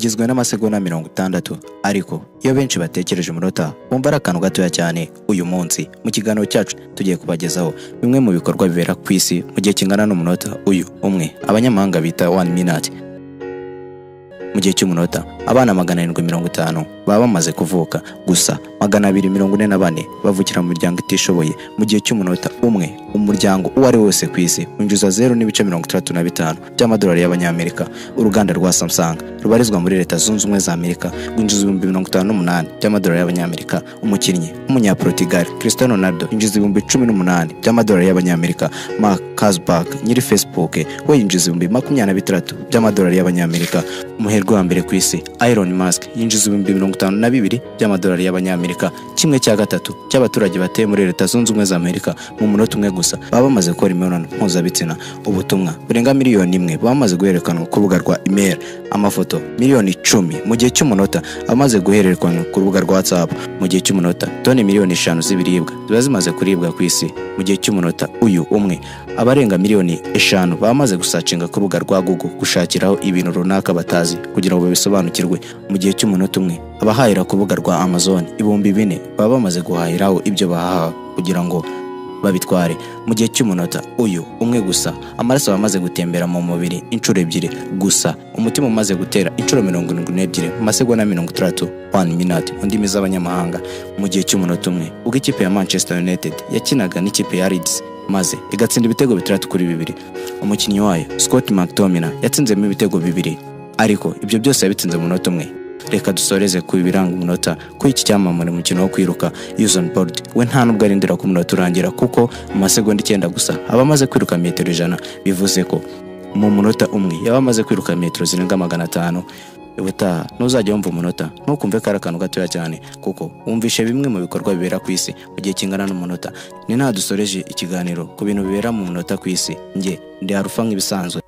igizwe n'amasegonda 60, ariko iyo benshi batekereje umunota bumva ari akantu gatoya cyane. Uyu munsi mu kiganiro cyacu tugiye kubagezaho bimwe mu bikorwa bibera ku isi mu gihe kingana n'umunota uyu umwe, abanyamahanga bita 1 minute. Mu gihe cy'umunota abana 750 baba bamaze kuvuka, gusa 244 bavukira mu miryango itishoboye. Mu gihe cy'umunota umwe, umuryango uwo ari wose ku isi winjiza 0.35 by'amadolari y'abanyamerika. Uruganda rwa Samsung rubarizwa muri Leta Zunze Ubumwe za Amerika winjiza 58 by'amadolari y'abanyamerika. Umukinnyi w'umunyaportugal Cristiano Ronaldo yinjiza 18 by'amadolari y'abanyamerika. Mark Zuckerberg nyiri Facebook we yinjiza 23 by'amadolari y'abanyamerika. Umuherwe wa mbere ku isi Elon Musk yinjiza 52 by'amadolari y'abanyamerika. Kimwe cya gatatu cy'abaturage bateye muri Leta Zunze Ubumwe za Amerika mu munota umwe gusa baba bamaze gukora imibonano mpuzabitsina. Ubutumwa burenga miliyoni 1 bamaze guhererekanwa ku rubuga rwa email. Amafoto miliyoni 10 mu gihe cy'umunota amaze guhererekanwa ku rubuga rwa WhatsApp. Mu gihe cy'umunota toni miliyoni 5 z'ibiribwa ziba zimaze kuribwa ku isi. Mu gihe cy'umunota uyu umwe abarenga miliyoni 5 bamaze gusacinga ku rubuga rwa Google gushakiraho ibintu runaka batazi kugira ngo babisobanukirwe. Mu gihe cy'umunota umwe abahahira ku rubuga rwa Amazon 4,000 baba bamaze guhahiraho ibyo bahaha kugira ngo babitware. Mu gihe cy'umunota uyu umwe gusa amaraso bamaze gutembera mu mubiri inshuro 2 gusa, umutima umaze gutera inshuro 72 mu masegonda 30. 1 minute mu ndimi z'abanyamahanga. Mu gihe cy'umunota umwe ubwo ikipe ya Manchester United yakinaga n'ikipe ya Leeds maze igatsinda ibitego 3-2, umukinnyi wayo Scott McTominay yatsinzemo ibitego 2, ariko ibyo byose yabitsinze mu munota umwe. Reka dusoreze ku biranga umunota ku iki cyamamare mu mukino wo kwiruka Usain Bolt. We nta nubwo arindira ku munota urangira kuko mu masegonda 9 gusa abamaze kwiruka metero 100, bivuze ko mu munota umwe yabamaze kwiruka metero zirenga 500. Ubutaha ntuzajya wumva umunota ntukumve ko ari akantu gatoya cyane, kuko wumvishe bimwe mu bikorwa bibera ku isi mu gihe kingana n'umunota. Ni nta dusoreje ikiganiro ku bintu bibera mu munota ku isi. Nge ndi Harufa nk'ibisanzwe.